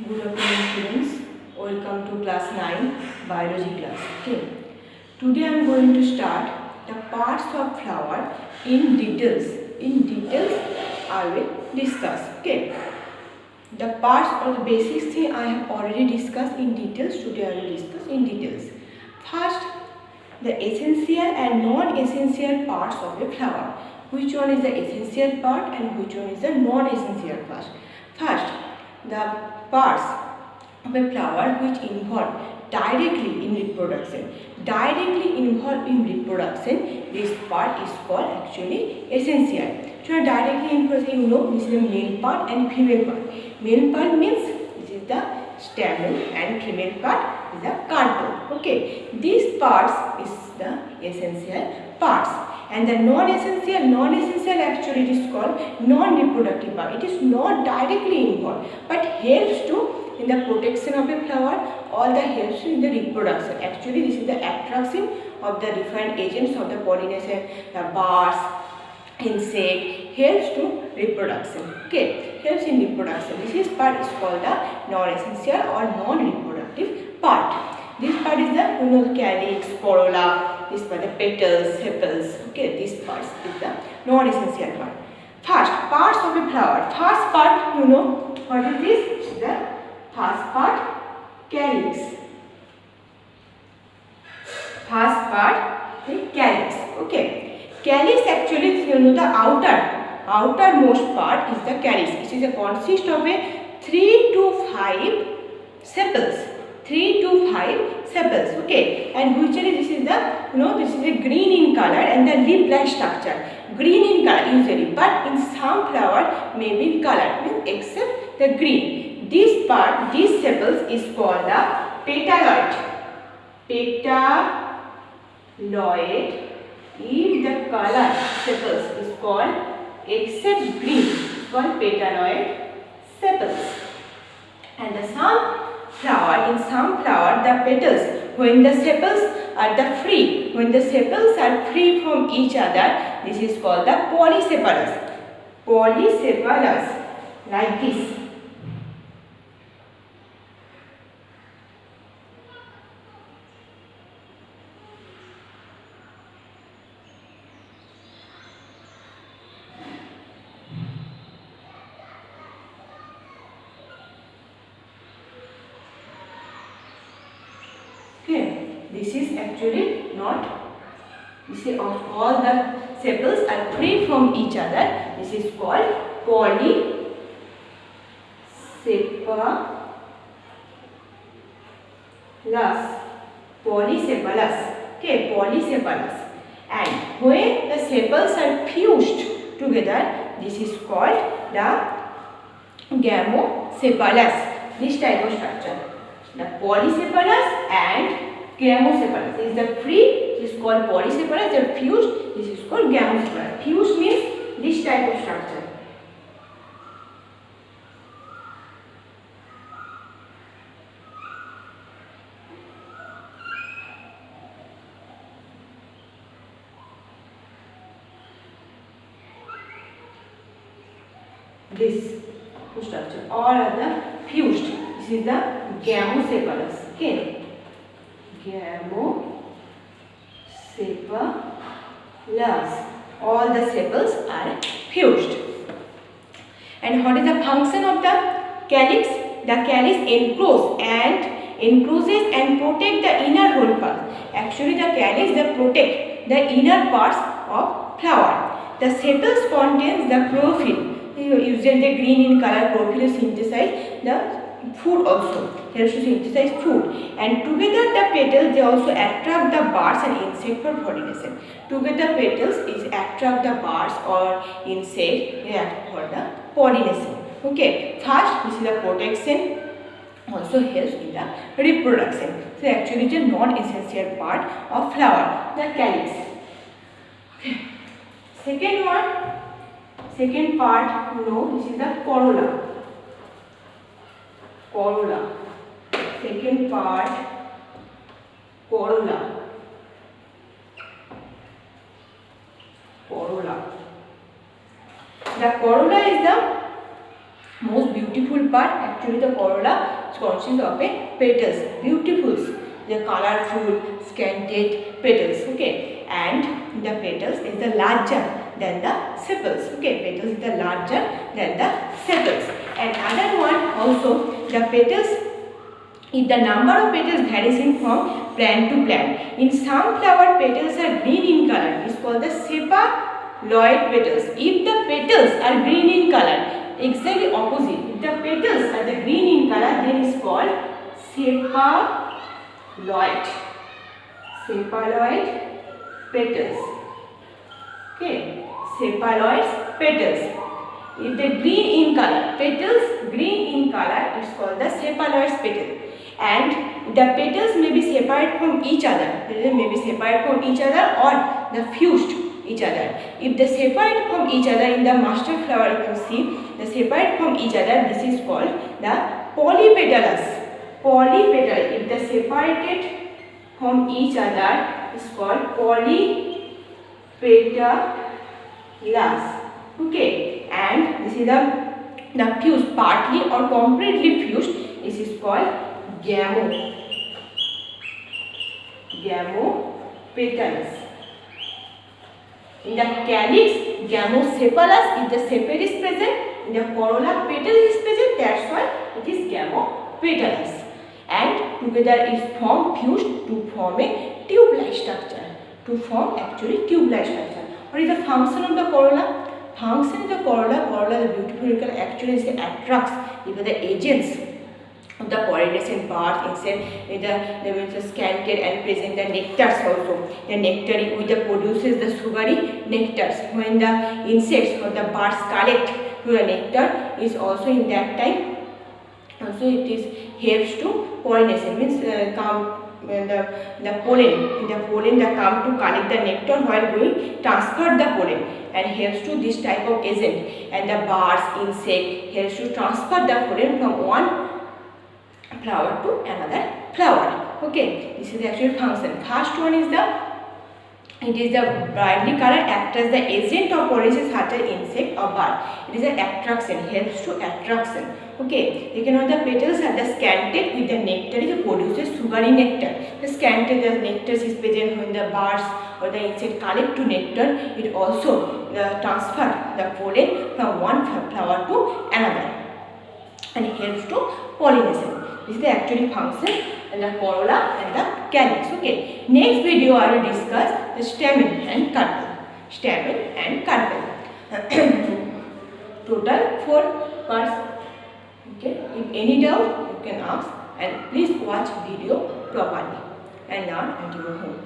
Good afternoon students, welcome to class 9 biology class. Okay. Today I am going to start the parts of flower in details. In details I will discuss. Okay. The parts or the basic thing I have already discussed in details. Today I will discuss in details. First, the essential and non-essential parts of a flower. Which one is the essential part and which one is the non-essential part? First, the parts of a flower which involve directly in reproduction. Directly involved in reproduction, this part is called actually essential. So directly involved, you know, this is the male part and female part. Male part means this is the stamen and female part is the carpel. Okay, these parts is the essential parts. And the non-essential actually it is called non-reproductive part. It is not directly involved but helps to in the protection of a flower or the helps in the reproduction. Actually this is the attraction of the different agents of the pollination, the birds, insect, helps to reproduction. Okay, helps in reproduction. This is part is called the non-essential or non-reproductive part. This part is the calyx, corolla. This part the petals, sepals. Okay, this part is the non-essential part. First, parts of a flower. First part, you know what is this? The first part, calyx. First part, the calyx. Okay, calyx actually, you know, the outermost part is the calyx. It is a consist of a 3 to 5 sepals. 3 to 5 sepals. Okay, and usually this is the, you know, this is a green in color and the leaf-like structure. Green in color usually, but in some flower may be in color, means except the green. This part, these sepals is called the petaloid. Petaloid. If the color sepals is called except green, is called petaloid sepals. And the in some flower, the petals, when the sepals are free, from each other, this is called the polysepalous. Polysepalous, like this. Okay, this is actually not. This is all the sepals are free from each other. This is called polysepalous. Polysepalous. Okay, polysepalous. And when the sepals are fused together, this is called the gamosepalous. This type of structure. The polysepalous and gamosepalous. This is the free, this is called polysepalous. The fused, this is called gamosepalous. Fused means this type of structure. This structure. All are the fused. This is the gamosepalous. Okay, gamosepalous. All the sepals are fused. And what is the function of the calyx? The calyx encloses and protect the inner whole part. Actually, the calyx protect the inner parts of flower. The sepals contains the chlorophyll. Usually the green in color, chlorophyll synthesize the food also, helps to synthesize food, and together the petals they also attract the birds and insect for pollination. Together petals is attract the birds or insect for the pollination. Okay, first this is the protection, also helps in the reproduction. So actually it is a non-essential part of flower, the calyx. Okay. Second part, you know, this is the corolla. Second part, corolla. The corolla is the most beautiful beautiful part. Actually, the corolla consists of a petals, beautiful, the colorful, scanted petals. Okay, and the petals is the larger than the sepals. Okay, petals is the larger than the sepals. And other one also, the petals, if the number of petals varies in from plant to plant. In some flower, petals are green in color. It is called the sepaloid petals. If the petals are green in color, exactly opposite. If the petals are the green in color, then it is called sepaloid. Sepaloid petals. Okay, sepaloid petals. If the green in color, petals green in color, it is called the sepaloid petal. And the petals may be separate from each other. They may be separate from each other or the fused each other. If they separate from each other in the master flower, you can see they separate from each other. This is called the polypetalous. Polypetal. If they separated from each other, it is called polypetalous. Okay, and this is the fused, partly or completely fused. This is called gamopetalous. In the calyx, gamosepalous, if the sepal is present, in the corolla petal is present, that's why it is gamopetalous. And together is formed, fused to form a tube-like structure. To form actually tube-like structure. What is the function of the corolla? Function of the corolla, the beautiful color actually is attracts because the agents of the pollination part insect with the scanted and present the nectars also. The nectar which produces the sugary nectars. When the insects or the birds collect to the nectar, is also in that time also it is helps to pollination, means come when the pollen that come to collect the nectar while going transfer the pollen and helps to this type of agent, and the birds insect helps to transfer the pollen from one flower to another flower. Okay, this is the actual function. First one is the brightly colored act as the agent of pollination such as insect or bird. It is an attraction, helps to attraction. Okay, you can know the petals are the scanted with the nectar, it produces sugary nectar. The scanted, the nectar is present when the birds or the insect collect to nectar. It also transfer the pollen from one flower to another and it helps to pollination. This is the actual function and the corolla and the calyx. Okay. Next video I will discuss the stamen and carpel. Stamen and carpel. Total 4 parts. Okay. If any doubt you can ask and please watch video properly and learn at your home.